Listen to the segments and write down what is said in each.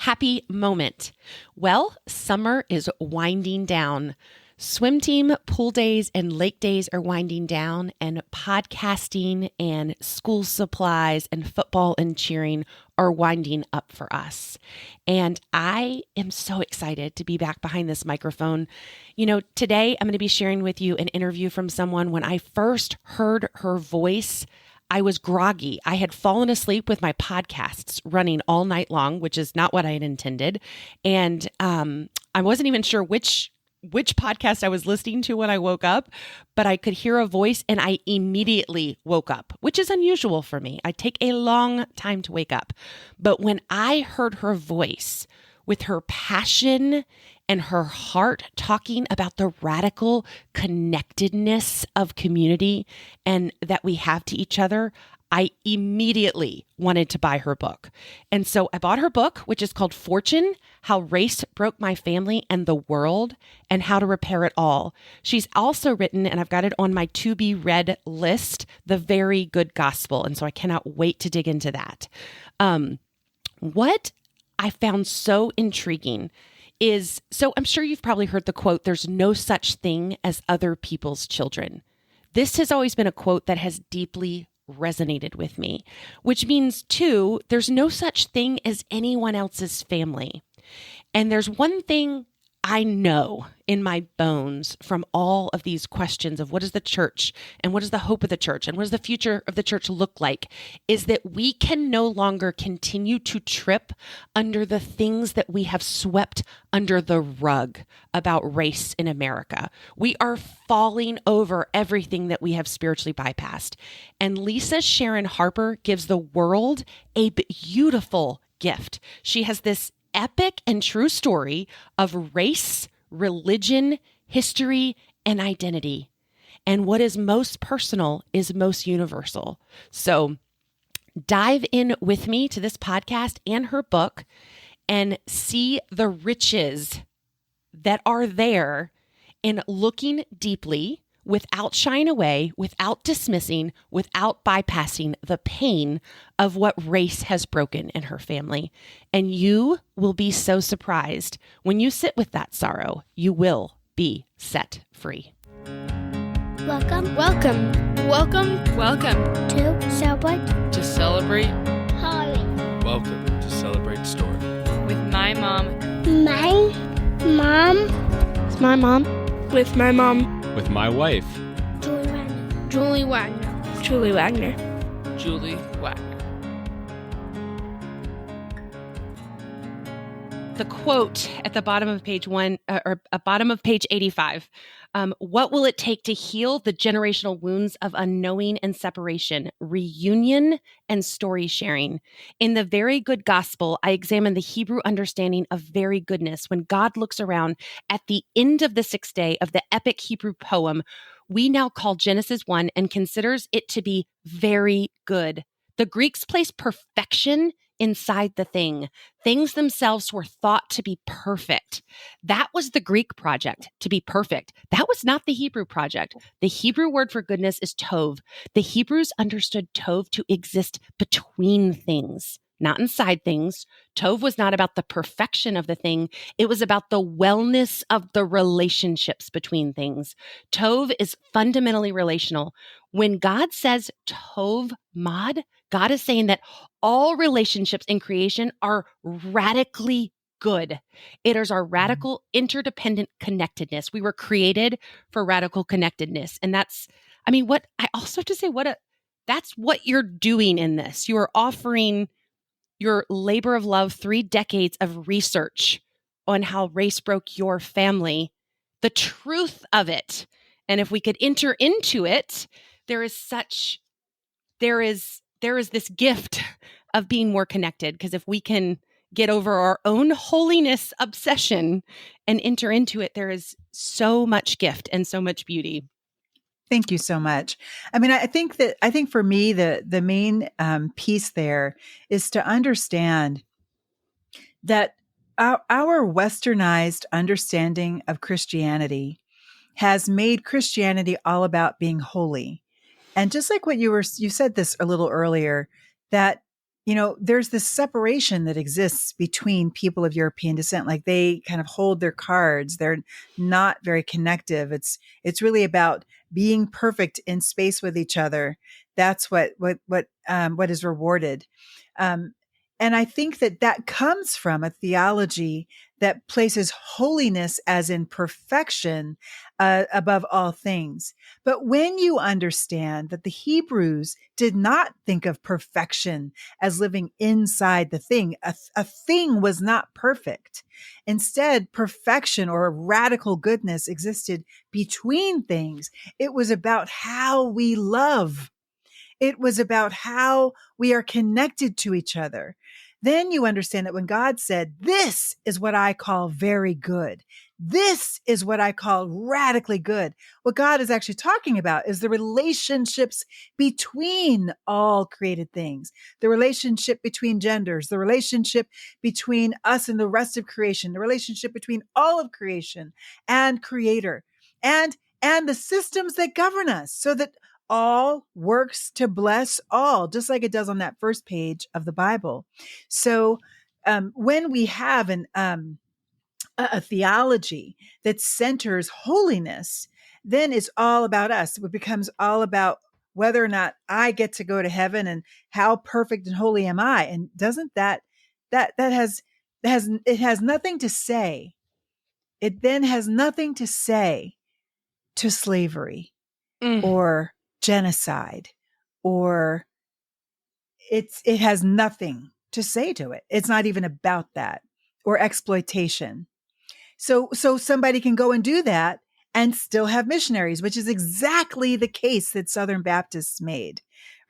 happy moment. Well, summer is winding down. Swim team, pool days, and lake days are winding down, and podcasting and school supplies and football and cheering are winding up for us. And I am so excited to be back behind this microphone. Today I'm going to be sharing with you an interview from someone. When I first heard her voice, I was groggy. I had fallen asleep with my podcasts running all night long, which is not what I had intended. And I wasn't even sure which podcast I was listening to when I woke up, but I could hear a voice and I immediately woke up, which is unusual for me. I take a long time to wake up. But when I heard her voice with her passion and her heart talking about the radical connectedness of community and that we have to each other, I immediately wanted to buy her book. And so I bought her book, which is called Fortune: How Race Broke My Family and the World, and How to Repair It All. She's also written, and I've got it on my to be read list, The Very Good Gospel. And so I cannot wait to dig into that. What I found so intriguing is, so I'm sure you've probably heard the quote, "There's no such thing as other people's children." This has always been a quote that has deeply resonated with me, which means too, there's no such thing as anyone else's family. And there's one thing I know in my bones from all of these questions of what is the church and what is the hope of the church and what does the future of the church look like, is that we can no longer continue to trip under the things that we have swept under the rug about race in America. We are falling over everything that we have spiritually bypassed. And Lisa Sharon Harper gives the world a beautiful gift. She has this epic and true story of race, religion, history, and identity. And what is most personal is most universal. So dive in with me to this podcast and her book and see the riches that are there in looking deeply, without shying away, without dismissing, without bypassing the pain of what race has broken in her family. And you will be so surprised when you sit with that sorrow. You will be set free. Welcome To celebrate Holly. Welcome to Celebrate Story. with my mom. My mom, It's my mom. With my mom, With my wife. Julie Wagner. Julie Wagner. Julie Wagner. The quote at the bottom of page bottom of page 85. What will it take to heal the generational wounds of unknowing and separation, reunion, and story sharing? In The Very Good Gospel, I examine the Hebrew understanding of very goodness when God looks around at the end of the sixth day of the epic Hebrew poem we now call Genesis 1 and considers it to be very good. The Greeks place perfection inside the thing. Things themselves were thought to be perfect. That was the Greek project, to be perfect. That was not the Hebrew project. The Hebrew word for goodness is tov. The Hebrews understood tov to exist between things, not inside things. Tov was not about the perfection of the thing. It was about the wellness of the relationships between things. Tov is fundamentally relational. When God says tov mod, God is saying that all relationships in creation are radically good. It is our radical interdependent connectedness. We were created for radical connectedness. And that's what you're doing in this. You are offering your labor of love, 3 decades of research on how race broke your family, the truth of it. And if we could enter into it, there is this gift of being more connected. Because if we can get over our own holiness obsession and enter into it, there is so much gift and so much beauty. Thank you so much. I mean, I think for me, the main piece there is to understand that our westernized understanding of Christianity has made Christianity all about being holy. And just like what you said this a little earlier, that there's this separation that exists between people of European descent. Like they kind of hold their cards. They're not very connective. It's really about being perfect in space with each other. That's what is rewarded. And I think that comes from a theology that places holiness as in perfection above all things. But when you understand that the Hebrews did not think of perfection as living inside the thing, a thing was not perfect. Instead, perfection or radical goodness existed between things. It was about how we love. It was about how we are connected to each other. Then you understand that when God said, this is what I call very good. This is what I call radically good. What God is actually talking about is the relationships between all created things, the relationship between genders, the relationship between us and the rest of creation, the relationship between all of creation and creator, and the systems that govern us, so that all works to bless all, just like it does on that first page of the Bible. So when we have a theology that centers holiness, then it's all about us. It becomes all about whether or not I get to go to heaven and how perfect and holy am I. And doesn't that has nothing to say. It then has nothing to say to slavery or genocide, or it has nothing to say to it. It's not even about that, or exploitation. So somebody can go and do that and still have missionaries, which is exactly the case that Southern Baptists made,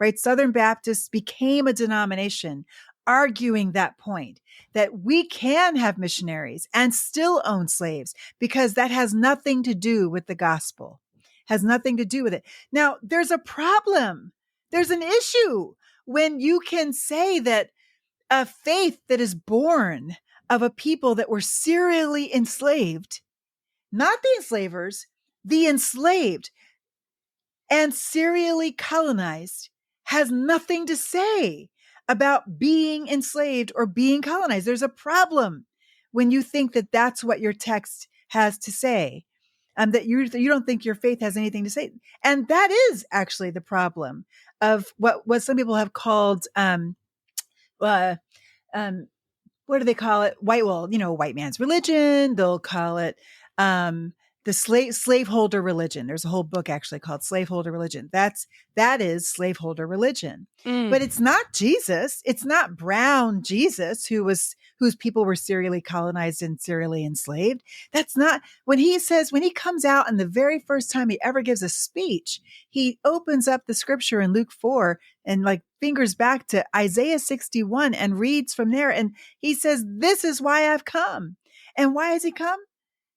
right? Southern Baptists became a denomination arguing that point, that we can have missionaries and still own slaves, because that has nothing to do with the gospel. Has nothing to do with it. Now, there's a problem. There's an issue when you can say that a faith that is born of a people that were serially enslaved, not the enslavers, the enslaved and serially colonized, has nothing to say about being enslaved or being colonized. There's a problem when you think that that's what your text has to say. That you don't think your faith has anything to say. And that is actually the problem of what some people have called, what do they call it? White man's religion. They'll call it the slaveholder religion. There's a whole book actually called Slaveholder Religion. That is slaveholder religion. But it's not Jesus. It's not brown Jesus whose people were serially colonized and serially enslaved. That's not when he comes out and the very first time he ever gives a speech, he opens up the scripture in Luke 4 and fingers back to Isaiah 61 and reads from there. And he says, this is why I've come. And why has he come?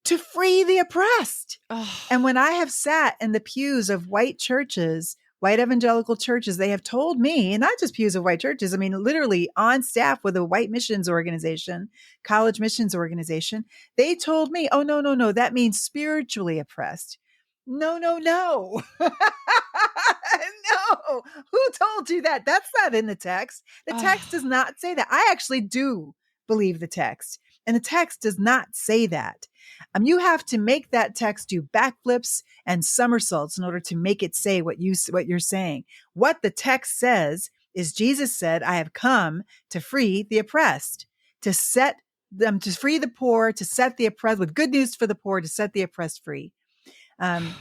To free the oppressed. Oh. And when I have sat in the pews of white churches, white evangelical churches, they have told me, and not just pews of white churches, I mean, literally on staff with a white missions organization, college missions organization, they told me, oh, no, that means spiritually oppressed. No. No. Who told you that? That's not in the text. The text does not say that. I actually do believe the text. And the text does not say that. You have to make that text do backflips and somersaults in order to make it say what you're saying. What the text says is Jesus said, I have come to free the oppressed, to set them, to free the poor, to set the oppressed, with good news for the poor, to set the oppressed free. And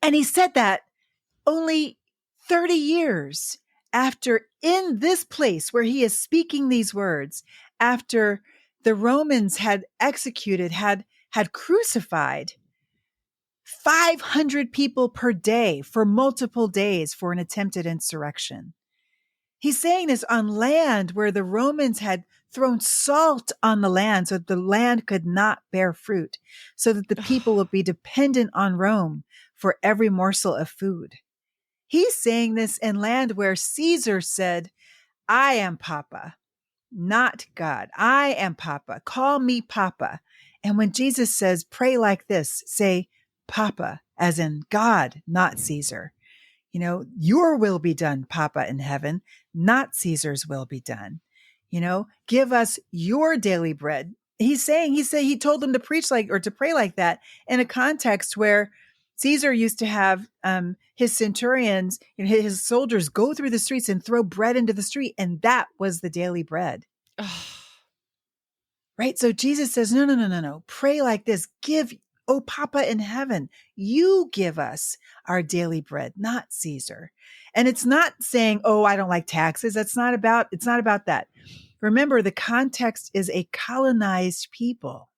he said that only 30 years after, in this place where he is speaking these words, after the Romans had executed, had crucified 500 people per day for multiple days for an attempted insurrection. He's saying this on land where the Romans had thrown salt on the land so that the land could not bear fruit, so that the people would be dependent on Rome for every morsel of food. He's saying this in land where Caesar said, I am Papa, not God. I am Papa. Call me Papa. And when Jesus says, pray like this, say Papa, as in God, not Caesar. Your will be done, Papa in heaven, not Caesar's will be done. Give us your daily bread. He told them to preach like, or to pray like that in a context where Caesar used to have his centurions, his soldiers go through the streets and throw bread into the street. And that was the daily bread. Right? So Jesus says, no. Pray like this. Oh, Papa in heaven, you give us our daily bread, not Caesar. And it's not saying, oh, I don't like taxes. It's not about that. Remember, the context is a colonized people.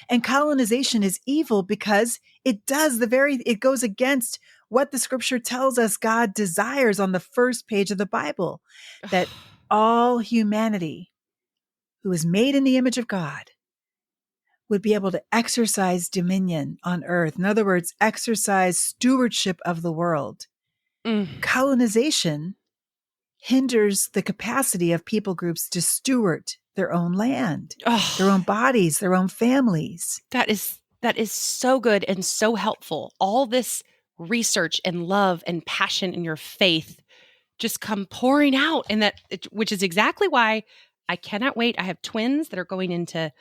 And colonization is evil because it goes against what the scripture tells us God desires on the first page of the Bible, that all humanity who is made in the image of God would be able to exercise dominion on earth. In other words, exercise stewardship of the world. Colonization hinders the capacity of people groups to steward their own land, their own bodies, their own families. That is so good and so helpful. All this research and love and passion in your faith just come pouring out, and which is exactly why I cannot wait. I have twins that are going into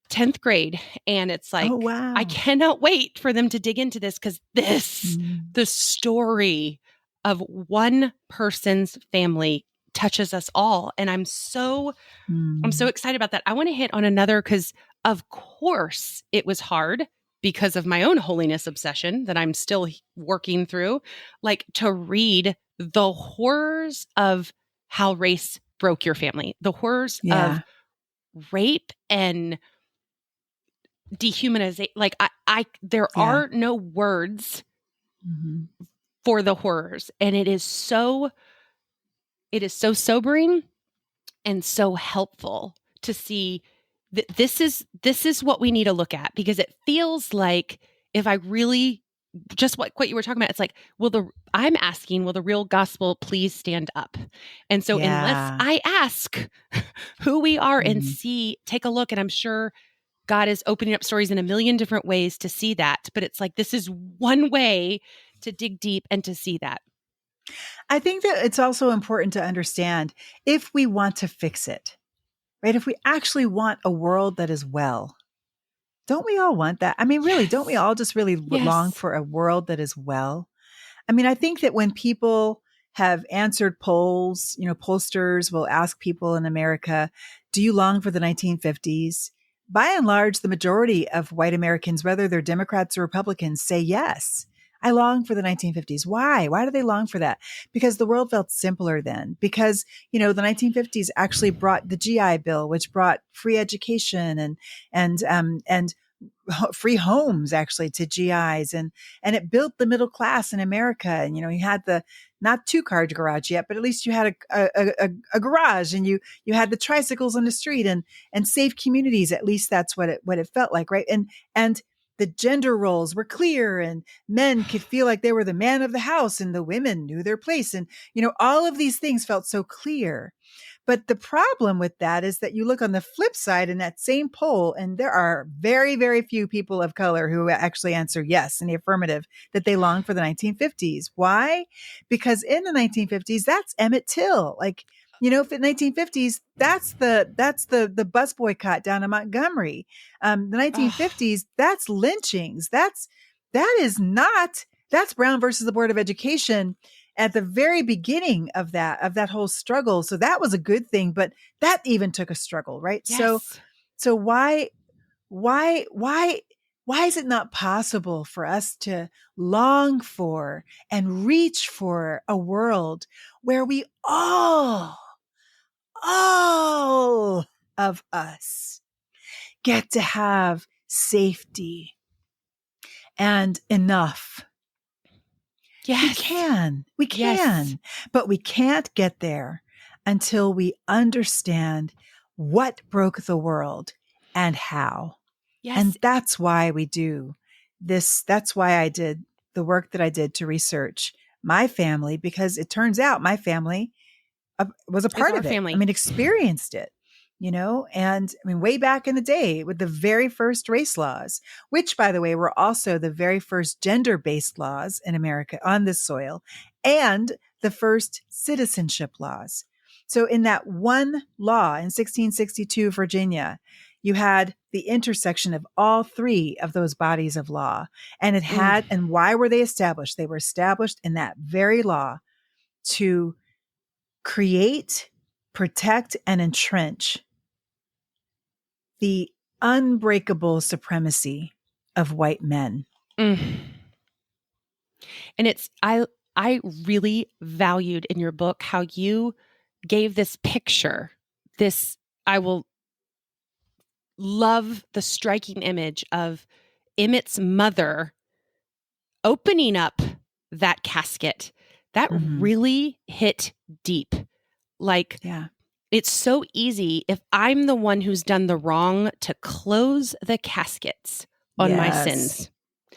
10th grade, and it's like, oh, wow. I cannot wait for them to dig into this, because the story of one person's family touches us all. And I'm so excited about that. I want to hit on another, because of course it was hard because of my own holiness obsession that I'm still working through, like to read the horrors of how race broke your family, the horrors of rape and dehumanization. Like there are no words for the horrors. And it is so sobering and so helpful to see that this is what we need to look at, because it feels like, if I really, just what you were talking about, it's like, I'm asking, will the real gospel please stand up? And so unless I ask who we are and take a look, and I'm sure God is opening up stories in a million different ways to see that, but it's like, this is one way to dig deep and to see that. I think that it's also important to understand, if we want to fix it, right? If we actually want a world that is well, don't we all want that? I mean, really, don't we all just really long for a world that is well? I mean, I think that when people have answered polls, pollsters will ask people in America, do you long for the 1950s? By and large, the majority of white Americans, whether they're Democrats or Republicans, say yes. I long for the 1950s. Why? Why do they long for that? Because the world felt simpler then. Because, the 1950s actually brought the GI Bill, which brought free education and free homes actually to GIs, and it built the middle class in America. And you had the not 2-car garage yet, but at least you had a garage, and you had the tricycles on the street and safe communities. At least that's what it felt like, right? And the gender roles were clear, and men could feel like they were the man of the house, and the women knew their place. And, all of these things felt so clear. But the problem with that is that you look on the flip side in that same poll, and there are very, very few people of color who actually answer yes in the affirmative, that they long for the 1950s. Why? Because in the 1950s, that's Emmett Till. Like, if in the 1950s, that's the bus boycott down in Montgomery. The 1950s, that's lynchings. That's Brown versus the Board of Education at the very beginning of that whole struggle. So that was a good thing, but that even took a struggle, right? Yes. So why is it not possible for us to long for and reach for a world where we all of us get to have safety and enough? Yes. We can, but we can't get there until we understand what broke the world and how. Yes. And that's why we do this. That's why I did the work that I did to research my family, because it turns out my family was a part of it. Family. I mean, experienced it. and I mean, way back in the day with the very first race laws, which, by the way, were also the very first gender-based laws in America on this soil, and the first citizenship laws. So in that one law in 1662, Virginia, you had the intersection of all three of those bodies of law. And and why were they established? They were established in that very law to create, protect, and entrench the unbreakable supremacy of white men. And I really valued in your book how you gave this picture, I will love the striking image of Emmett's mother opening up that casket. That really hit deep. Like, it's so easy if I'm the one who's done the wrong to close the caskets on my sins.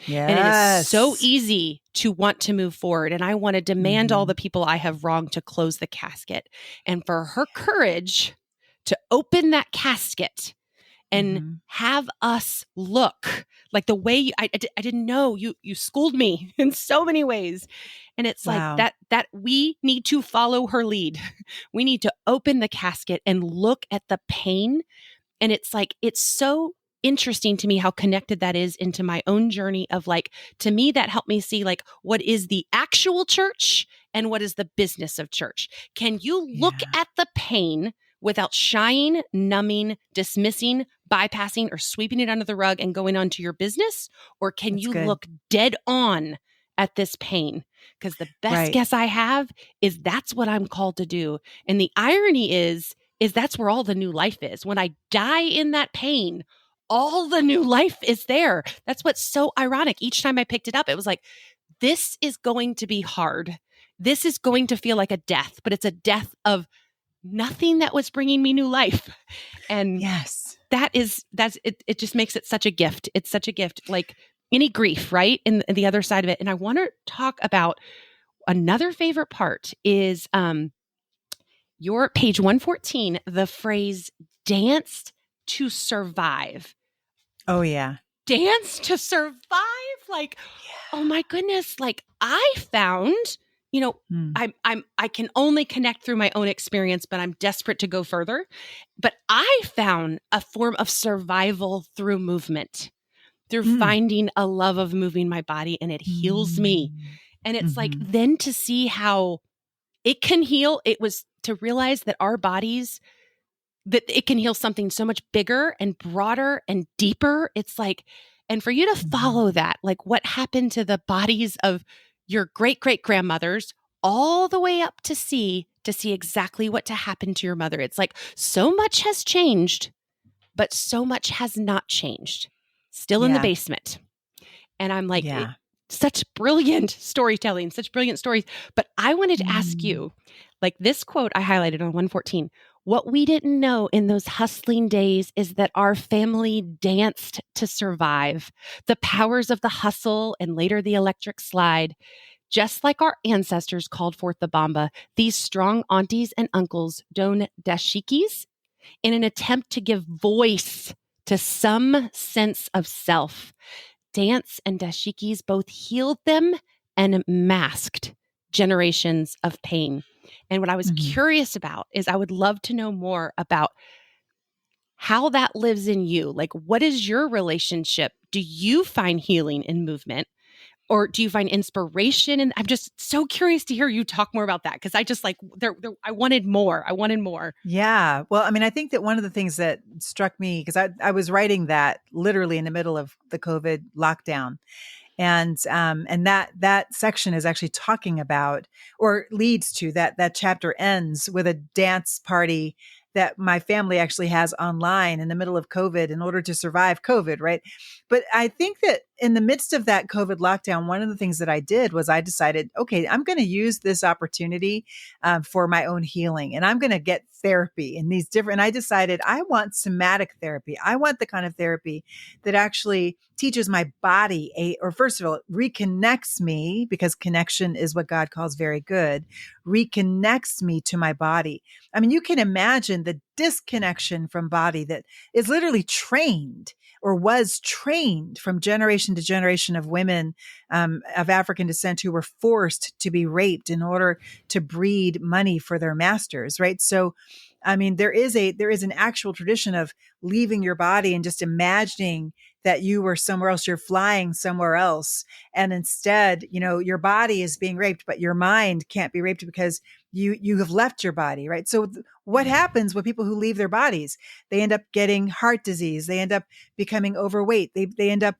Yes. And it is so easy to want to move forward. And I want to demand all the people I have wronged to close the casket. And for her courage to open that casket and have us look like the way I didn't know you schooled me in so many ways. And it's like that we need to follow her lead. We need to open the casket and look at the pain. And it's like, it's so interesting to me how connected that is into my own journey of like, to me, that helped me see like, what is the actual church and what is the business of church? Can you look at the pain without shying, numbing, dismissing, bypassing, or sweeping it under the rug and going on to your business? Or can you look dead on at this pain? Because the best guess I have is that's what I'm called to do. And the irony is that's where all the new life is. When I die in that pain, all the new life is there. That's what's so ironic. Each time I picked it up, it was like, this is going to be hard. This is going to feel like a death, but it's a death of nothing that was bringing me new life. And that's it. It just makes it such a gift. It's such a gift, like any grief, right? In the other side of it. And I want to talk about another favorite part is your page 114, the phrase danced to survive. Oh yeah. Dance to survive. Like, oh my goodness. Like I found, I can only connect through my own experience, but I'm desperate to go further. But I found a form of survival through movement, through finding a love of moving my body, and it heals me. And it's like, then to see how it can heal, it was to realize that our bodies, that it can heal something so much bigger and broader and deeper. It's like, and for you to follow that, like what happened to the bodies of your great-great-grandmothers all the way up to see exactly what to happen to your mother. It's like so much has changed, but so much has not changed. Still in the basement. And I'm like, such brilliant storytelling, such brilliant stories. But I wanted to ask you, like this quote I highlighted on 114, what we didn't know in those hustling days is that our family danced to survive. The powers of the hustle and later the electric slide. Just like our ancestors called forth the bamba, these strong aunties and uncles don dashikis in an attempt to give voice to some sense of self. Dance and dashikis both healed them and masked generations of pain. And what I was curious about is I would love to know more about how that lives in you. Like, what is your relationship? Do you find healing in movement? Or do you find inspiration? And I'm just so curious to hear you talk more about that. Because I just like, I wanted more. Yeah. Well, I mean, I think that one of the things that struck me, because I was writing that literally in the middle of the COVID lockdown. And that section is actually talking about, or leads to that chapter ends with a dance party that my family actually has online in the middle of COVID in order to survive COVID. Right. But I think that in the midst of that COVID lockdown, one of the things that I did was I decided, okay, I'm going to use this opportunity for my own healing, and I'm going to get therapy in these different. And I decided I want somatic therapy. I want the kind of therapy that actually teaches my body or first of all, reconnects me, because connection is what God calls very good, reconnects me to my body. I mean, you can imagine the disconnection from body that is literally trained or was trained from generation to generation of women of African descent who were forced to be raped in order to breed money for their masters, right? So, I mean, there is an actual tradition of leaving your body and just imagining that you were somewhere else, you're flying somewhere else. And instead, your body is being raped, but your mind can't be raped because you have left your body, right? So what happens with people who leave their bodies? They end up getting heart disease. They end up becoming overweight. They end up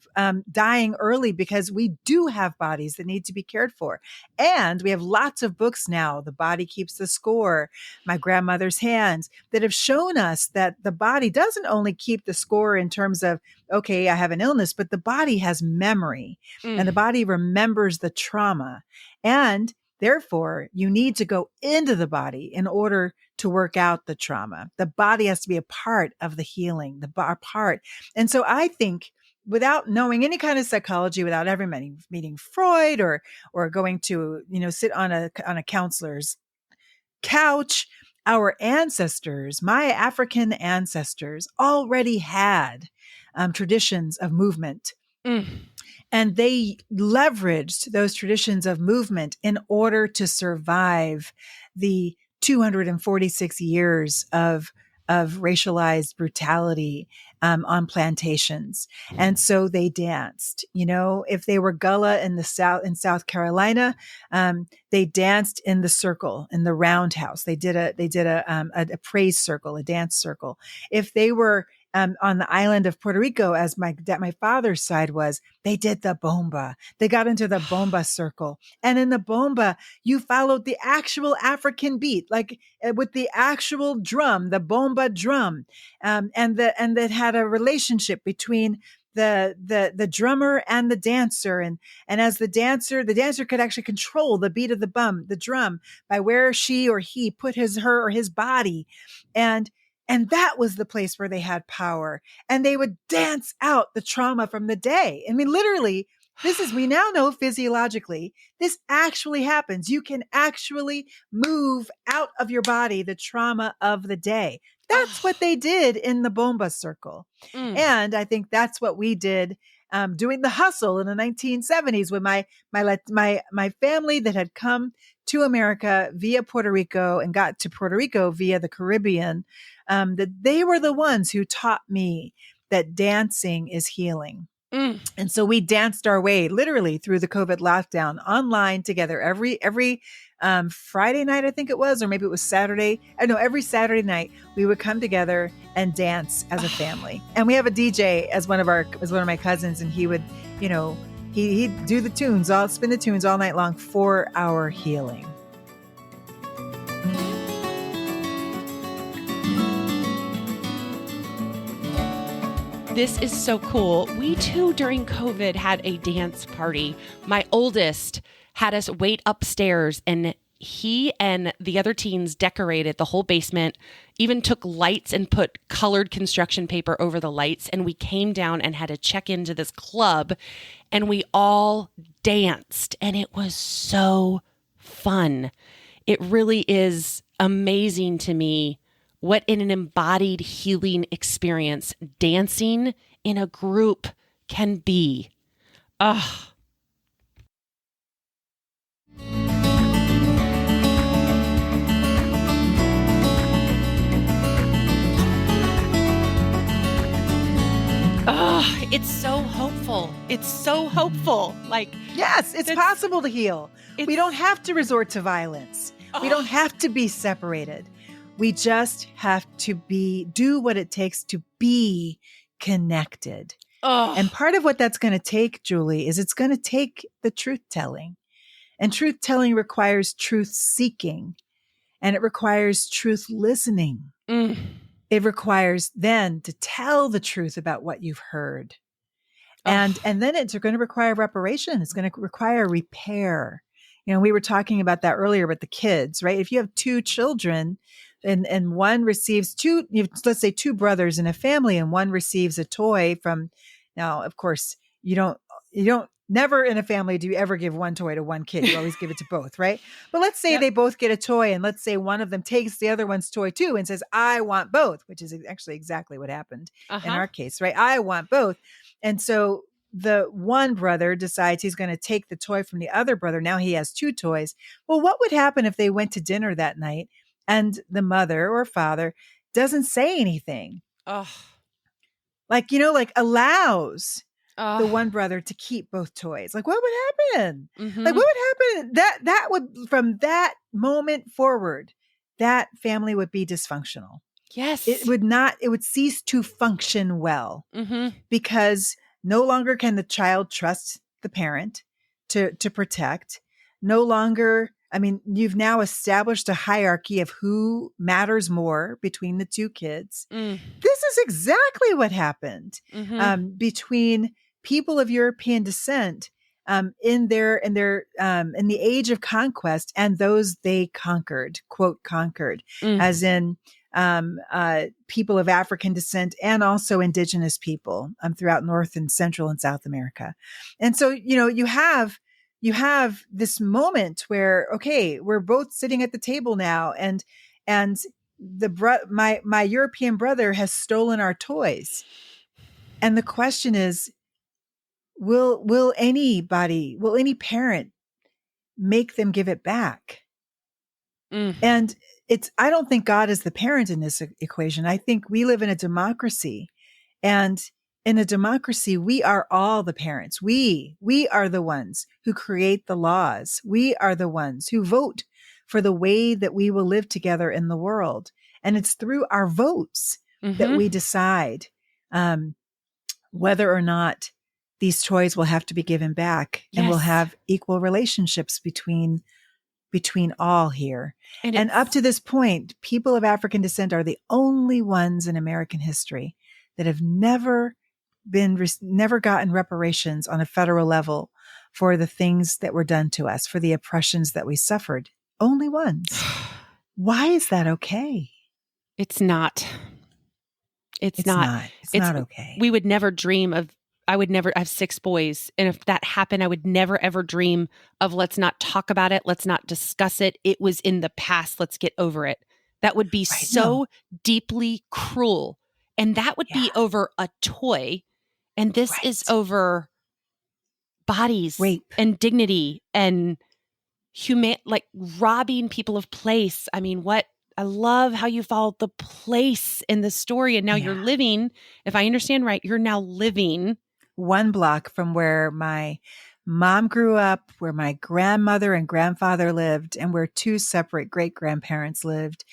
dying early because we do have bodies that need to be cared for. And we have lots of books now, The Body Keeps the Score, My Grandmother's Hands, that have shown us that the body doesn't only keep the score in terms of, okay, I have an illness, but the body has memory and the body remembers the trauma. And therefore, you need to go into the body in order to work out the trauma. The body has to be a part of the healing, part. And so I think, without knowing any kind of psychology, without ever meeting Freud or going to, sit on a counselor's couch, our ancestors, my African ancestors, already had traditions of movement. And they leveraged those traditions of movement in order to survive the 246 years of racialized brutality on plantations. And so they danced. If they were Gullah in South Carolina, they danced in the circle, in the roundhouse. They did a praise circle, a dance circle. If they were on the island of Puerto Rico, as my father's side was, they did the bomba. They got into the bomba circle. And in the bomba, you followed the actual African beat, like with the actual drum, the bomba drum. And that had a relationship between the drummer and the dancer. And as the dancer could actually control the beat of the drum by where she or he put her or his body. And that was the place where they had power, and they would dance out the trauma from the day. I mean, literally, we now know physiologically, this actually happens. You can actually move out of your body the trauma of the day. That's what they did in the bomba circle. And I think that's what we did doing the hustle in the 1970s when my family that had come to America via Puerto Rico and got to Puerto Rico via the Caribbean, that they were the ones who taught me that dancing is healing. And so we danced our way literally through the COVID lockdown online together every Friday night, I think it was, or maybe it was Saturday. I know every Saturday night we would come together and dance as a family. And we have a DJ as one of my cousins, and he would, he'd do the tunes, spin the tunes all night long for our healing. This is so cool. We too, during COVID, had a dance party. My oldest had us wait upstairs, and he and the other teens decorated the whole basement, even took lights and put colored construction paper over the lights. And we came down and had to check into this club, and we all danced, and it was so fun. It really is amazing to me what in an embodied healing experience dancing in a group can be. Ugh. Oh, it's so hopeful. It's so hopeful. Like, yes, it's possible to heal. We don't have to resort to violence. We don't have to be separated. We just have to do what it takes to be connected. And part of what that's going to take, Julie, is it's going to take the truth telling. And truth telling requires truth seeking. And it requires truth listening. It requires then to tell the truth about what you've heard. And then it's going to require reparation. It's going to require repair. We were talking about that earlier with the kids, right? If you have two children and one receives let's say two brothers in a family, and one receives a toy from, now, of course, you don't never in a family do you ever give one toy to one kid. You always give it to both, right? But let's say they both get a toy, and let's say one of them takes the other one's toy too and says, I want both, which is actually exactly what happened in our case, right? I want both. And so the one brother decides he's going to take the toy from the other brother. Now he has two toys. Well, what would happen if they went to dinner that night and the mother or father doesn't say anything? Like allows the one brother to keep both toys. Like, what would happen? Mm-hmm. Like, what would happen? That would, from that moment forward, that family would be dysfunctional. Yes. It would cease to function well, because no longer can the child trust the parent to protect. No longer, you've now established a hierarchy of who matters more between the two kids. This is exactly what happened between people of European descent in the age of conquest and those they conquered, quote, conquered, as in people of African descent and also indigenous people throughout North and Central and South America. And so, you have this moment where, we're both sitting at the table now, and my European brother has stolen our toys. And the question is, will any parent make them give it back? And I don't think God is the parent in this equation. I think we live in a democracy, and in a democracy, we are all the parents. We are the ones who create the laws. We are the ones who vote for the way that we will live together in the world. And it's through our votes that we decide whether or not these toys will have to be given back, and we'll have equal relationships between all here. And up to this point, people of African descent are the only ones in American history that have never gotten reparations on a federal level for the things that were done to us, for the oppressions that we suffered. Only ones. Why is that okay? It's not. It's not okay. We would never dream of, I have 6 boys. And if that happened, I would never, ever dream of, let's not talk about it. Let's not discuss it. It was in the past. Let's get over it. That would be deeply cruel. And that would be over a toy. And this is over bodies, rape, and dignity, and like robbing people of place. I love how you followed the place in the story. And now you're living, if I understand right, you're now living 1 block from where my mom grew up, where my grandmother and grandfather lived, and where 2 separate great-grandparents lived,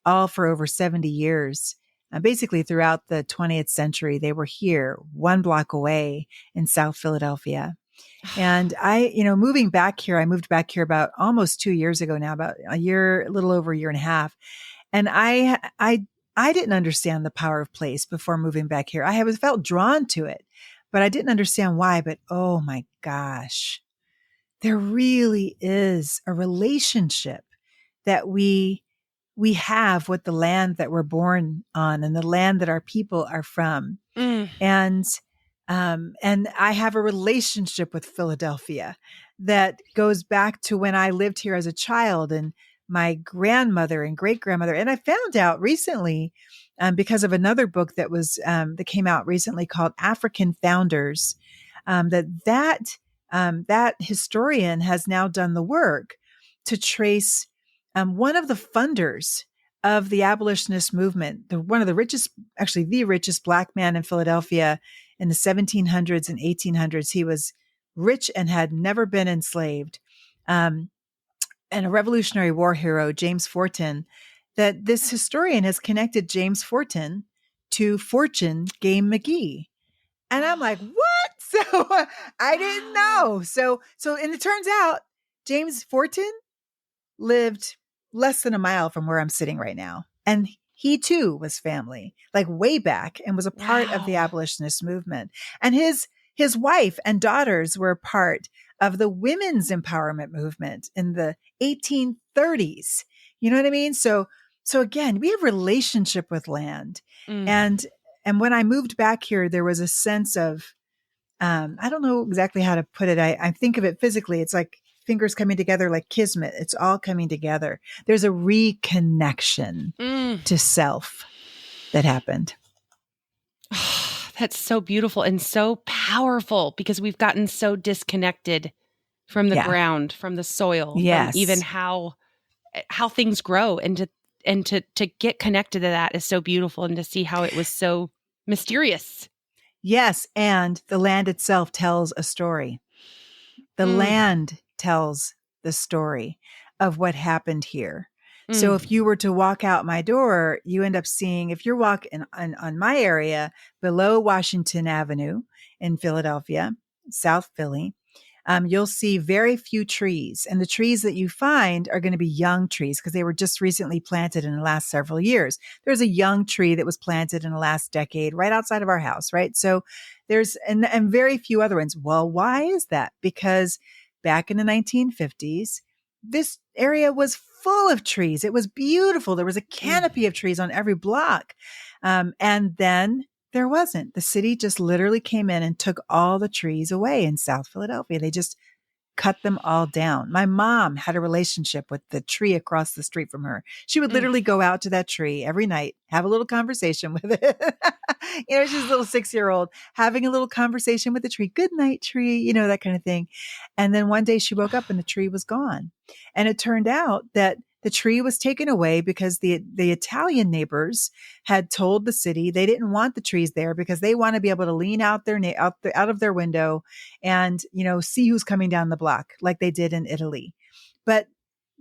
all for over 70 years. Basically throughout the 20th century, they were here 1 block away in South Philadelphia. And I moved back here about almost 2 years ago now, about a little over a year and a half. And I didn't understand the power of place before moving back here. I felt drawn to it, but I didn't understand why. But oh my gosh, there really is a relationship that we have with the land that we're born on and the land that our people are from. And I have a relationship with Philadelphia that goes back to when I lived here as a child, and my grandmother and great grandmother. And I found out recently, because of another book that came out recently called African Founders, that historian has now done the work to trace one of the funders of the abolitionist movement, the richest Black man in Philadelphia in the 1700s and 1800s. He was rich and had never been enslaved. And a Revolutionary War hero, James Forten, that this historian has connected James Forten to Fortune Game McGee. And I'm like, what? So I didn't know. And it turns out James Forten lived less than a mile from where I'm sitting right now. And he too was family, like way back, and was a part of the abolitionist movement. And his his wife and daughters were a part of the women's empowerment movement in the 1830s. You know what I mean? So again, we have relationship with land. And when I moved back here, there was a sense of, I don't know exactly how to put it. I think of it physically. It's like fingers coming together, like kismet. It's all coming together. There's a reconnection to self that happened. That's so beautiful and so powerful because we've gotten so disconnected from the ground, from the soil, from even how things grow, and to get connected to that is so beautiful, and to see how it was so mysterious. Yes, and the land itself tells a story. The land tells the story of what happened here. So if you were to walk out my door, you end up seeing, if you're walking on my area below Washington Avenue in Philadelphia, South Philly, you'll see very few trees. And the trees that you find are going to be young trees because they were just recently planted in the last several years. There's a young tree that was planted in the last decade right outside of our house, right? So there's, and very few other ones. Well, why is that? Because back in the 1950s, this area was full of trees. It was beautiful. There was a canopy of trees on every block. And then there wasn't. The city just literally came in and took all the trees away in South Philadelphia. They just cut them all down. My mom had a relationship with the tree across the street from her. She would literally go out to that tree every night, have a little conversation with it. She's a little 6-year-old having a little conversation with the tree. Good night, tree, that kind of thing. And then one day she woke up and the tree was gone. And it turned out that the tree was taken away because the Italian neighbors had told the city they didn't want the trees there because they want to be able to lean out of their window and, see who's coming down the block like they did in Italy. But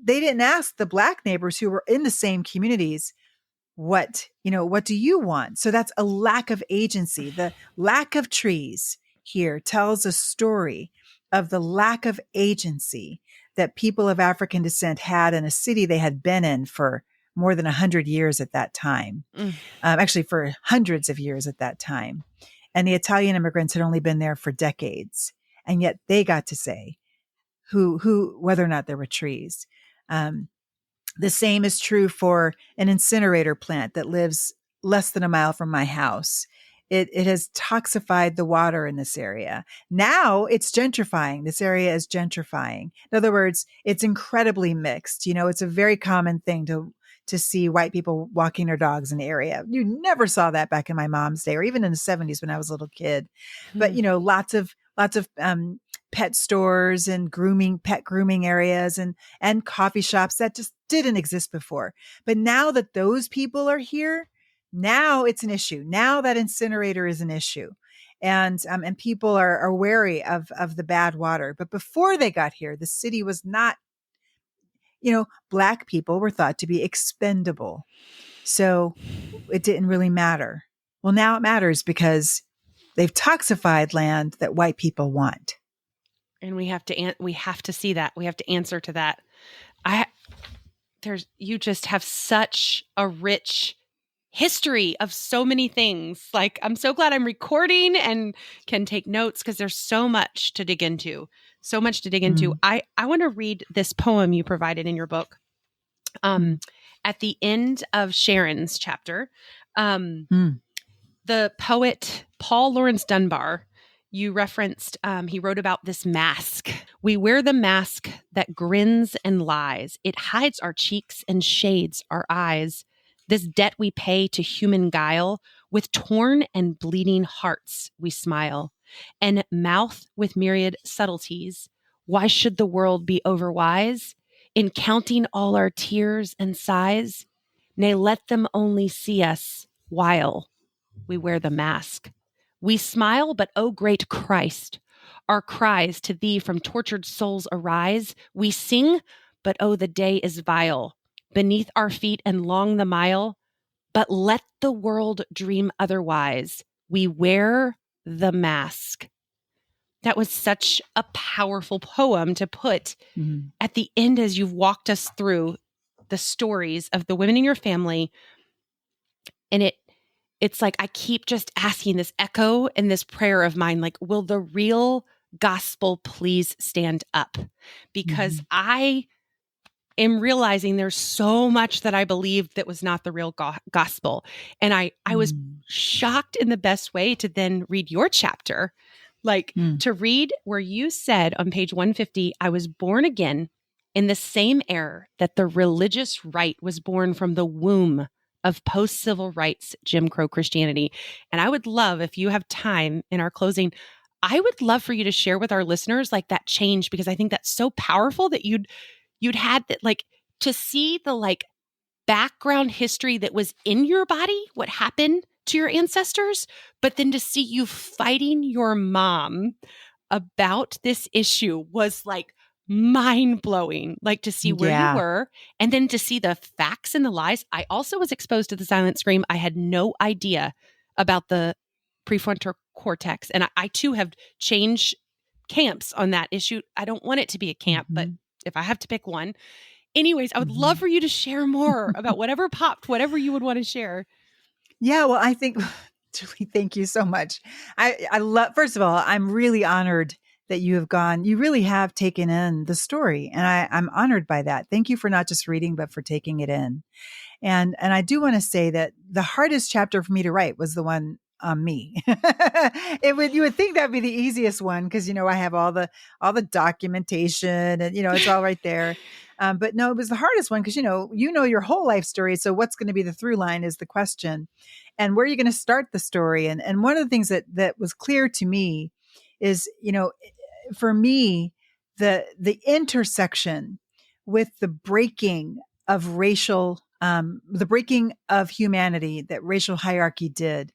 they didn't ask the Black neighbors who were in the same communities, what do you want? So that's a lack of agency. The lack of trees here tells a story of the lack of agency that people of African descent had in a city they had been in for more than 100 years at that time. Actually, for hundreds of years at that time. And the Italian immigrants had only been there for decades. And yet they got to say whether or not there were trees. The same is true for an incinerator plant that lives less than a mile from my house. It has toxified the water in this area. Now it's gentrifying. This area is gentrifying. In other words, it's incredibly mixed. It's a very common thing to see white people walking their dogs in the area. You never saw that back in my mom's day, or even in the 70s when I was a little kid. But, lots of pet stores and pet grooming areas and coffee shops that just didn't exist before. But now that those people are here, now it's an issue. Now that incinerator is an issue. And people are wary of the bad water. But before they got here, the city was not, Black people were thought to be expendable. So it didn't really matter. Well, now it matters because they've toxified land that white people want. And we have to see that. We have to answer to that. You just have such a rich history of so many things. Like, I'm so glad I'm recording and can take notes because there's so much to dig into. I want to read this poem you provided in your book. At the end of Sharon's chapter, the poet Paul Laurence Dunbar, you referenced, he wrote about this mask. We wear the mask that grins and lies. It hides our cheeks and shades our eyes. This debt we pay to human guile, with torn and bleeding hearts we smile, and mouth with myriad subtleties. Why should the world be overwise in counting all our tears and sighs? Nay, let them only see us while we wear the mask. We smile, but O great Christ, our cries to thee from tortured souls arise. We sing, but oh, the day is vile beneath our feet and long the mile. But let the world dream otherwise. We wear the mask. That was such a powerful poem to put at the end as you've walked us through the stories of the women in your family. And it's like I keep just asking this echo and this prayer of mine, like, will the real gospel please stand up? Because I am realizing there's so much that I believed that was not the real gospel. And I was shocked in the best way to then read your chapter, like to read where you said on page 150, I was born again in the same era that the religious right was born from the womb of post-civil rights Jim Crow Christianity. And I would love, if you have time in our closing, I would love for you to share with our listeners like that change, because I think that's so powerful that you'd had that, like, to see the like background history that was in your body, what happened to your ancestors, but then to see you fighting your mom about this issue was like mind blowing, like to see where you were and then to see the facts and the lies. I also was exposed to the silent scream. I had no idea about the prefrontal cortex. And I too have changed camps on that issue. I don't want it to be a camp, but if I have to pick one. Anyways, I would love for you to share more about whatever popped, whatever you would want to share. Yeah, well, I think, Julie, thank you so much. I love, first of all, I'm really honored that you really have taken in the story. And I'm honored by that. Thank you for not just reading, but for taking it in. And I do want to say that the hardest chapter for me to write was the one on me. You would think that'd be the easiest one because, I have all the documentation and, it's all right there. But no, it was the hardest one because, your whole life story. So what's going to be the through line is the question, and where are you going to start the story? And one of the things that was clear to me is, for me, the intersection with the breaking of the breaking of humanity that racial hierarchy did.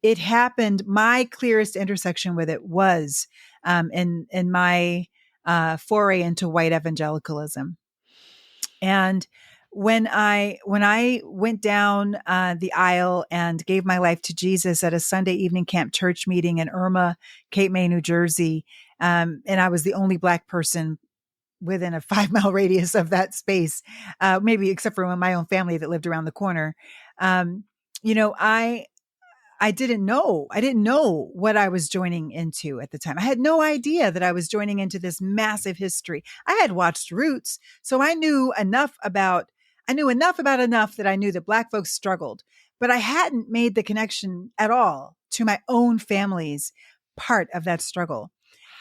It happened. My clearest intersection with it was in my foray into white evangelicalism. And when I went down the aisle and gave my life to Jesus at a Sunday evening camp church meeting in Irma, Cape May, New Jersey, and I was the only Black person within a 5-mile radius of that space, maybe except for my own family that lived around the corner. I didn't know. I didn't know what I was joining into at the time. I had no idea that I was joining into this massive history. I had watched Roots, so I knew enough about enough that I knew that Black folks struggled, but I hadn't made the connection at all to my own family's part of that struggle.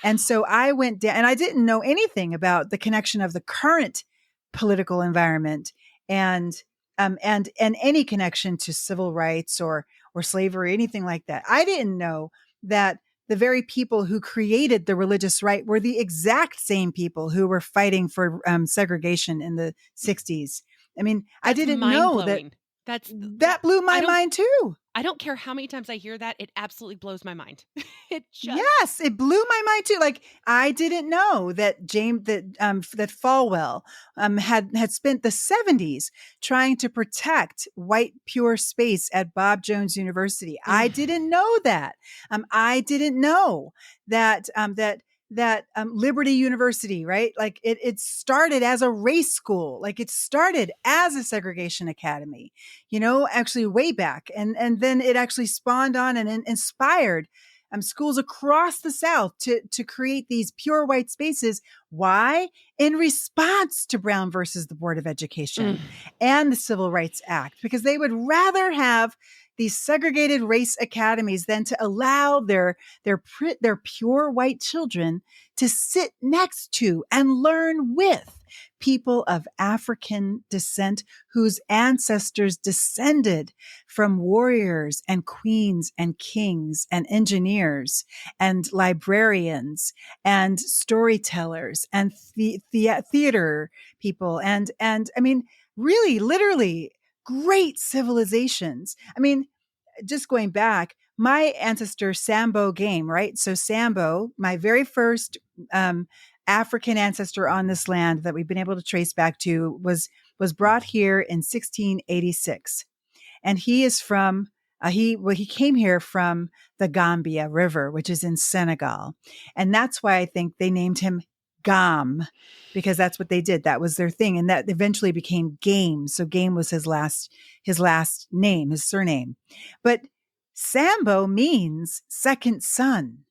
And so I went down, and I didn't know anything about the connection of the current political environment and any connection to civil rights or slavery, anything like that. I didn't know that the very people who created the religious right were the exact same people who were fighting for segregation in the 60s. I mean, I didn't know that. That blew my mind too. I don't care how many times I hear that. It absolutely blows my mind. Yes, it blew my mind too. Like, I didn't know that that Falwell had spent the 70s trying to protect white pure space at Bob Jones University. I didn't know that. I didn't know that Liberty University, right? Like it started as a race school. Like it started as a segregation academy, actually way back. And then it actually spawned on and inspired schools across the South to create these pure white spaces. Why? In response to Brown versus the Board of Education and the Civil Rights Act, because they would rather have these segregated race academies than to allow their pure white children to sit next to and learn with people of African descent whose ancestors descended from warriors and queens and kings and engineers and librarians and storytellers and theater people and I mean, really, literally great civilizations. I mean, just going back, my ancestor Sambo Game, right? So Sambo, my very first African ancestor on this land that we've been able to trace back to was brought here in 1686. And he is from, he came here from the Gambia River, which is in Senegal. And that's why I think they named him Gam, because that's what they did. That was their thing. And that eventually became Game. So Game was his last name, his surname. But Sambo means second son.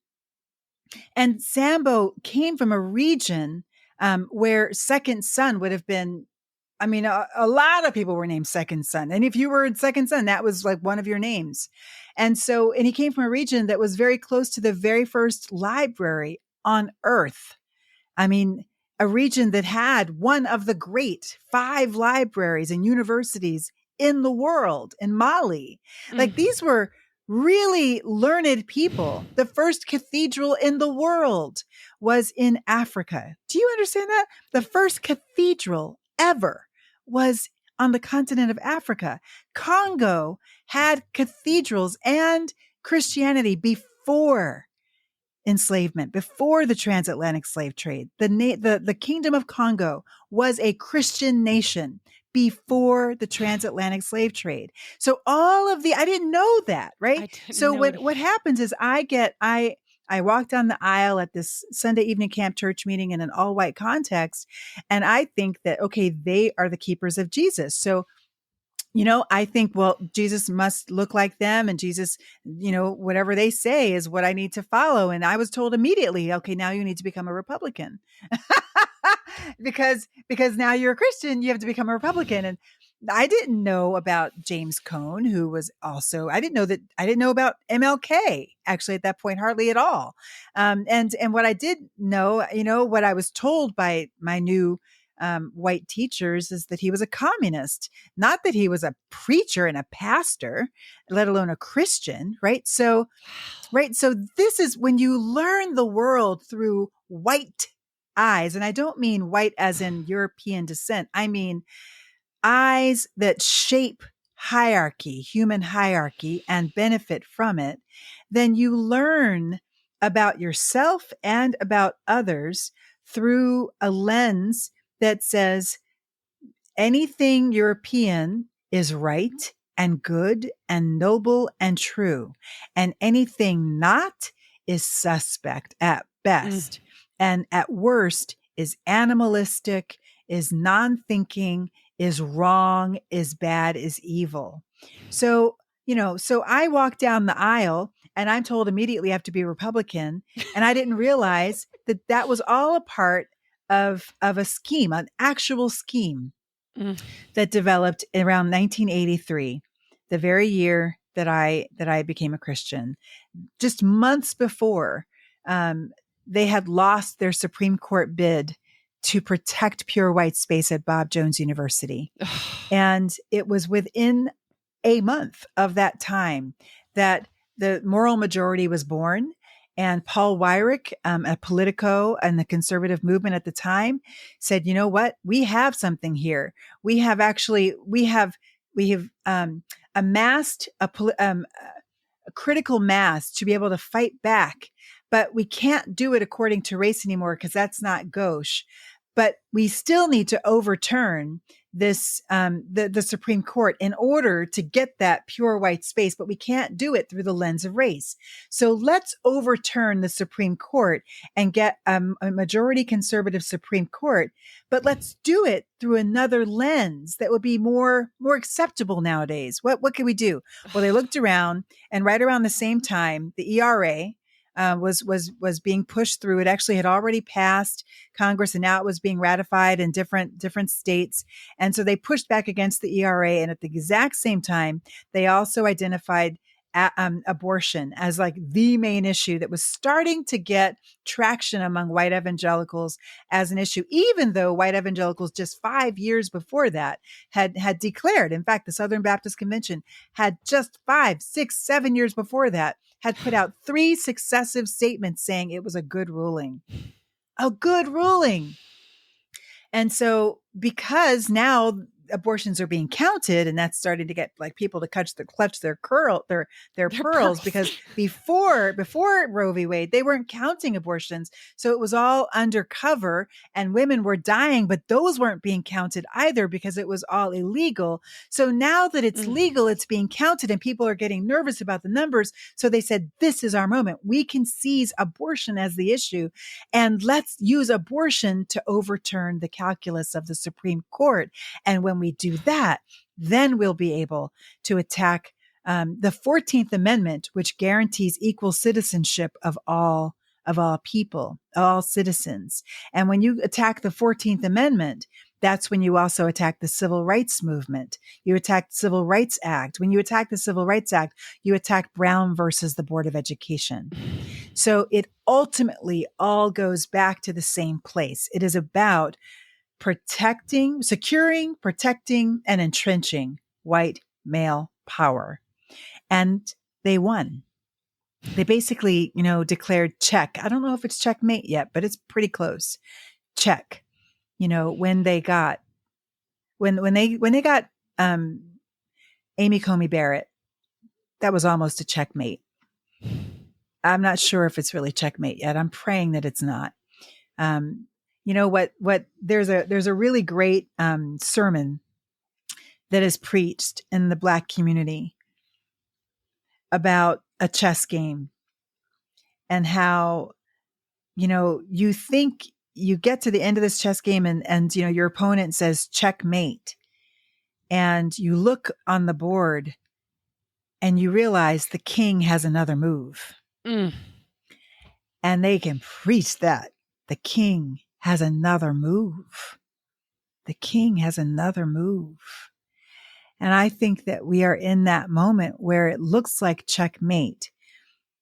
And Sambo came from a region where second son would have been, I mean, a lot of people were named second son. And if you were second son, that was like one of your names. And he came from a region that was very close to the very first library on earth. I mean, a region that had one of the great 5 libraries and universities in the world, in Mali. Like, these were really learned people. The first cathedral in the world was in Africa. Do you understand that? The first cathedral ever was on the continent of Africa. Congo had cathedrals and Christianity before enslavement, before the transatlantic slave trade. The Kingdom of Congo was a Christian nation before the transatlantic slave trade. So I didn't know that, right? So what happens is I walk down the aisle at this Sunday evening camp church meeting in an all white context. And I think that, okay, they are the keepers of Jesus. So, I think, well, Jesus must look like them, and Jesus, whatever they say is what I need to follow. And I was told immediately, okay, now you need to become a Republican because now you're a Christian, you have to become a Republican. And I didn't know about James Cone, who was also, I didn't know about MLK actually at that point, hardly at all. And what I did know, what I was told by my new white teachers is that he was a communist, not that he was a preacher and a pastor, let alone a Christian, right? So this is when you learn the world through white eyes. And I don't mean white as in European descent. I mean eyes that shape hierarchy, human hierarchy, and benefit from it. Then you learn about yourself and about others through a lens that says anything European is right and good and noble and true, and anything not is suspect at best, and at worst is animalistic, is non-thinking, is wrong, is bad, is evil. So I walk down the aisle and I'm told immediately I have to be Republican, and I didn't realize that was all a part of a scheme, an actual scheme that developed around 1983, the very year that I became a Christian. Just months before, they had lost their Supreme Court bid to protect pure white space at Bob Jones University. And it was within a month of that time that the moral majority was born. And Paul Weyrich, a Politico and the conservative movement at the time, said, you know what? We have something here. We have amassed a critical mass to be able to fight back, but we can't do it according to race anymore because that's not gauche. But we still need to overturn this, the Supreme Court in order to get that pure white space, but we can't do it through the lens of race. So let's overturn the Supreme Court and get a majority conservative Supreme Court, but let's do it through another lens that would be more acceptable nowadays. What can we do? Well, they looked around, and right around the same time, the ERA was being pushed through. It actually had already passed Congress, and now it was being ratified in different states. And so they pushed back against the ERA. And at the exact same time, they also identified abortion as like the main issue that was starting to get traction among white evangelicals as an issue, even though white evangelicals just 5 years before that had declared. In fact, the Southern Baptist Convention had just 5, 6, 7 years before that had put out 3 successive statements saying it was a good ruling. A good ruling. And so because now abortions are being counted, and that's starting to get like people to clutch their pearls, because before Roe v. Wade, they weren't counting abortions. So it was all undercover and women were dying, but those weren't being counted either because it was all illegal. So now that it's legal, it's being counted and people are getting nervous about the numbers. So they said, this is our moment. We can seize abortion as the issue, and let's use abortion to overturn the calculus of the Supreme Court. And when we do that, then we'll be able to attack the 14th Amendment, which guarantees equal citizenship of all people, all citizens. And when you attack the 14th Amendment, that's when you also attack the Civil Rights Movement. You attack the Civil Rights Act. When you attack the Civil Rights Act, you attack Brown versus the Board of Education. So it ultimately all goes back to the same place. It is about securing, protecting, and entrenching white male power. And they won. They basically, declared check. I don't know if it's checkmate yet, but it's pretty close. Check. When they got Amy Coney Barrett, that was almost a checkmate. I'm not sure if it's really checkmate yet. I'm praying that it's not. There's a really great sermon that is preached in the Black community about a chess game and how, you think you get to the end of this chess game and your opponent says checkmate, and you look on the board and you realize the king has another move. And they can preach that. The king has another move. The king has another move. And I think that we are in that moment where it looks like checkmate,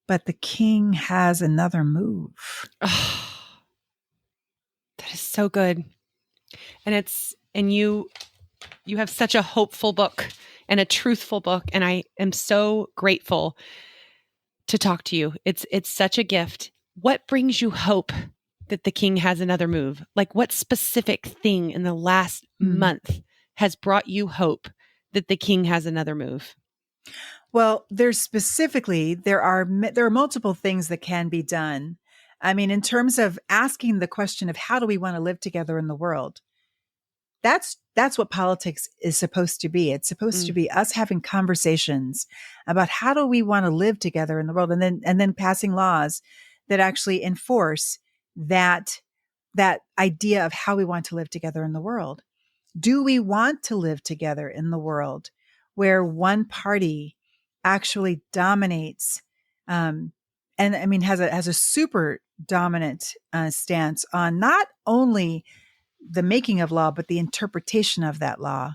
but the king has another move. Oh, that is so good. And you have such a hopeful book and a truthful book. And I am so grateful to talk to you. It's such a gift. What brings you hope that the king has another move? Like, what specific thing in the last month has brought you hope that the king has another move? Well, there are multiple things that can be done. I mean, in terms of asking the question of how do we want to live together in the world? That's what politics is supposed to be. It's supposed to be us having conversations about how do we want to live together in the world, and then passing laws that actually enforce that idea of how we want to live together in the world. Do we want to live together in the world where one party actually dominates, and I mean has a super dominant stance on not only the making of law, but the interpretation of that law?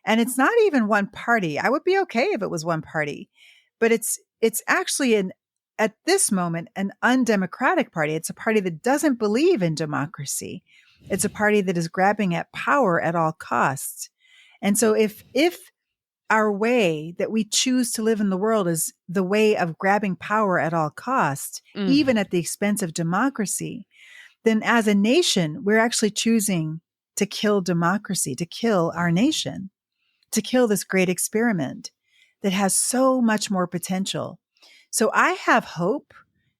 And it's not even one party. I would be okay if it was one party, but it's actually at this moment, an undemocratic party. It's a party that doesn't believe in democracy. It's a party that is grabbing at power at all costs. And so if our way that we choose to live in the world is the way of grabbing power at all costs, even at the expense of democracy, then as a nation, we're actually choosing to kill democracy, to kill our nation, to kill this great experiment that has so much more potential. So I have hope,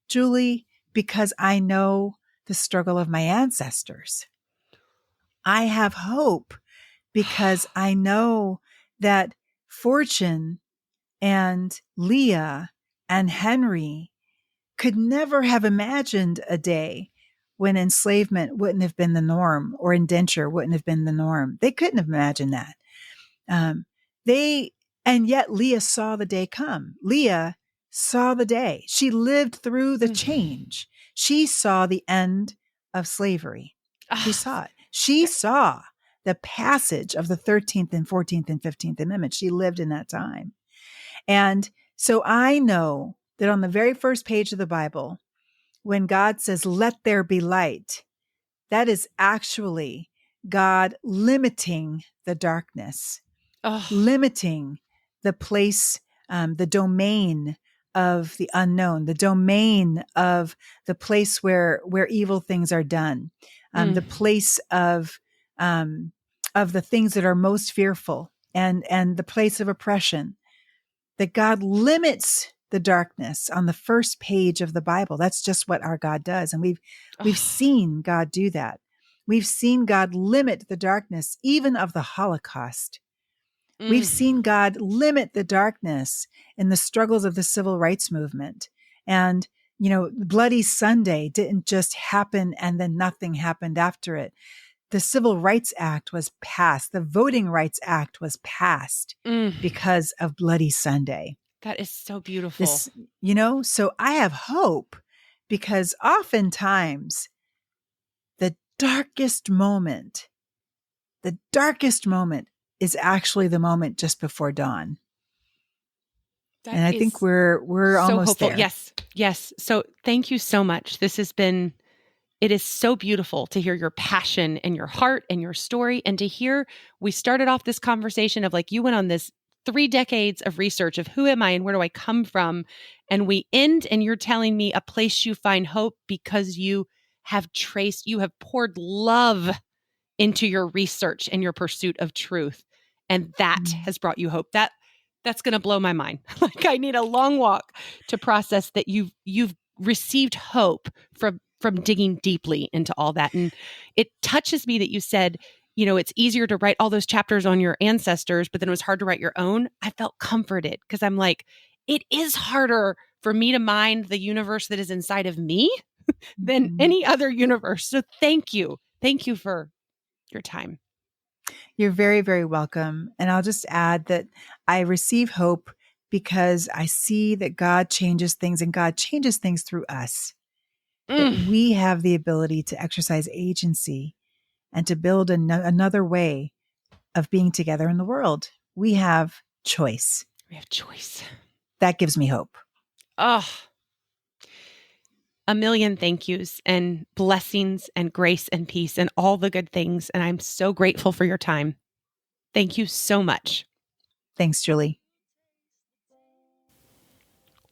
Julie, because I know the struggle of my ancestors. I have hope because I know that Fortune and Leah and Henry could never have imagined a day when enslavement wouldn't have been the norm or indenture wouldn't have been the norm. They couldn't have imagined that. And yet Leah saw the day come. Leah saw the day. She lived through the change. She saw the end of slavery. She saw it. She saw the passage of the 13th and 14th and 15th Amendment. She lived in that time. And so I know that on the very first page of the Bible, when God says, "Let there be light," that is actually God limiting the darkness, limiting the place, the domain of the unknown, the domain of the place where evil things are done, the place of the things that are most fearful, and the place of oppression. That God limits the darkness on the first page of the Bible. That's just what our God does, and we've seen God do that. We've seen God limit the darkness, even of the Holocaust. We've seen God limit the darkness in the struggles of the civil rights movement. And, Bloody Sunday didn't just happen and then nothing happened after it. the Civil Rights Act was passed. The Voting Rights Act was passed because of Bloody Sunday. That is so beautiful. So I have hope because oftentimes the darkest moment is actually the moment just before dawn. And I think we're so almost hopeful. there. Yes. So thank you so much. It is so beautiful to hear your passion and your heart and your story, and to hear we started off this conversation of like you went on this 3 decades of research of who am I and where do I come from, and we end and you're telling me a place you find hope because you have poured love into your research and your pursuit of truth, and that has brought you hope. That's going to blow my mind. Like I need a long walk to process that you've received hope from digging deeply into all that. And it touches me that you said, it's easier to write all those chapters on your ancestors, but then it was hard to write your own. I felt comforted because I'm like, it is harder for me to mind the universe that is inside of me than any other universe. So thank you. Thank you for your time. You're very, very welcome. And I'll just add that I receive hope because I see that God changes things, and God changes things through us. That we have the ability to exercise agency and to build another way of being together in the world. We have choice. That gives me hope. Oh, a million thank yous and blessings and grace and peace and all the good things. And I'm so grateful for your time. Thank you so much. Thanks, Julie.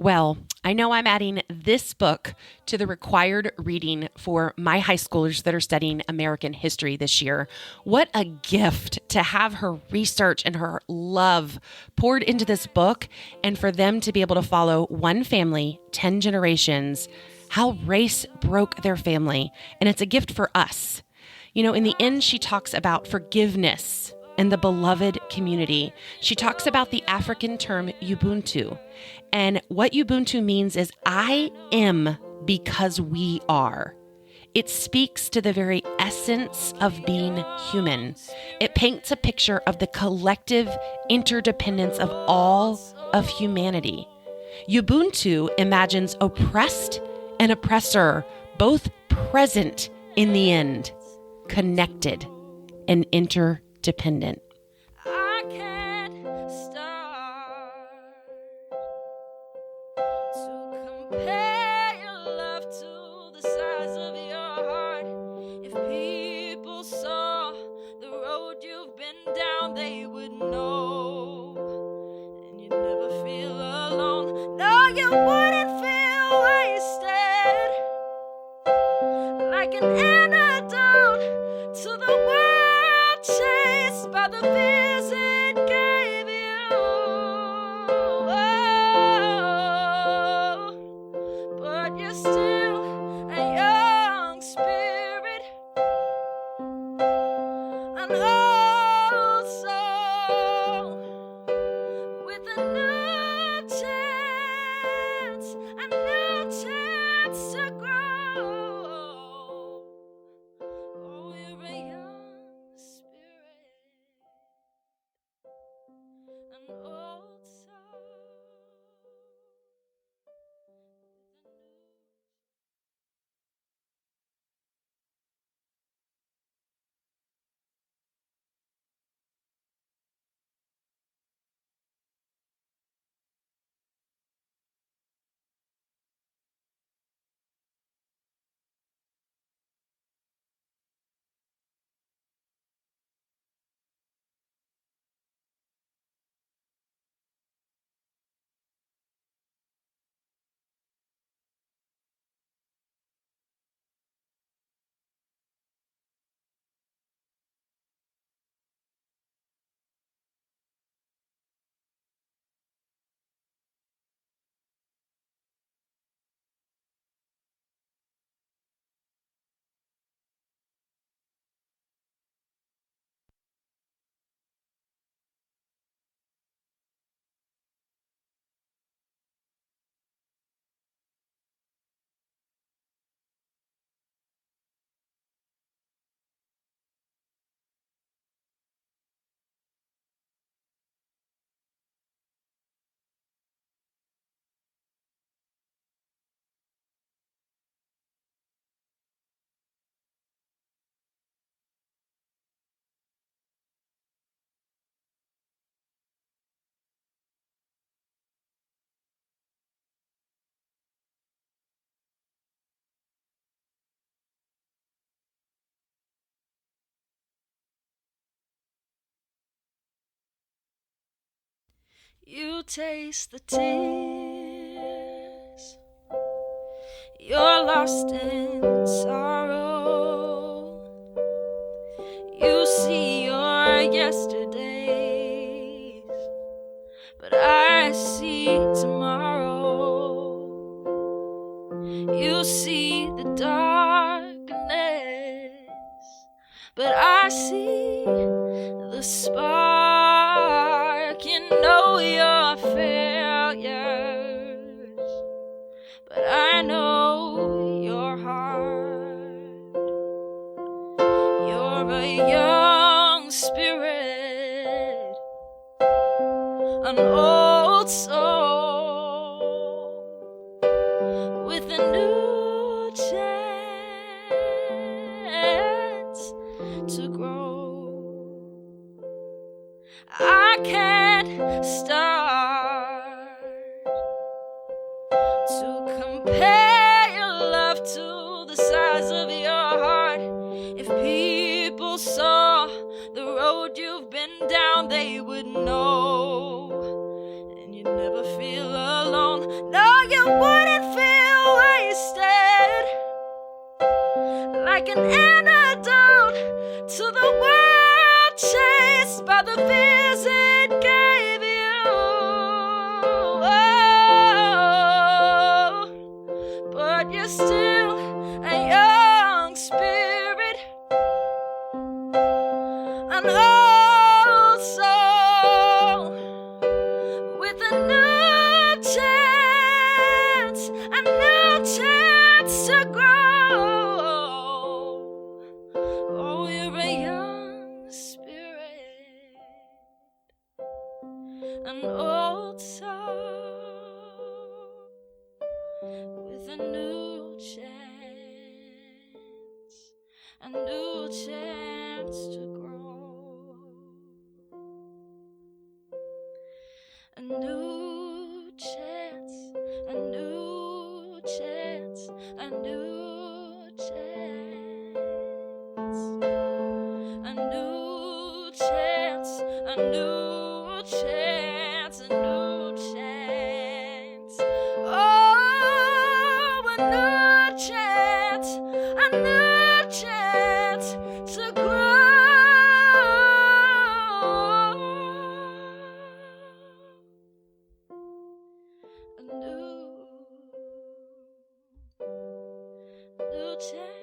Well, I know I'm adding this book to the required reading for my high schoolers that are studying American history this year. What a gift to have her research and her love poured into this book, and for them to be able to follow one family, 10 generations, how race broke their family. And it's a gift for us. In the end, she talks about forgiveness and the beloved community. She talks about the African term Ubuntu. And what Ubuntu means is I am because we are. It speaks to the very essence of being human. It paints a picture of the collective interdependence of all of humanity. Ubuntu imagines oppressed and oppressor, both present in the end, connected and interdependent. I can't start to compare your love to the size of your heart. If people saw the road you've been down, they would know, and you'd never feel alone. No, you wouldn't feel wasted, like an antidote to the world chased by the fears it gave you. Oh, but you're still a young spirit, an old soul with a new chance to grow. You taste the tears. You're lost in sorrow. You see your yesterdays, but I see tomorrow. You see the darkness, but I see the spark. You know your failures, but I know your heart. You're a young spirit, an old soul with a new chance to grow. I can't start to compare your love to the size of your heart. If people saw the road you've been down, they would know, and you'd never feel alone. No, you wouldn't feel wasted, like an antidote to the world chased by the fears it gave you. Oh, but you're still a young spirit, an old soul with a new chance to grow. Oh, you're a young spirit, an old soul with a new chance to grow. A new chance, a new chance, a new chance, a new chance, a new chance, a new chance. Oh, a new chance to grow. A new chance.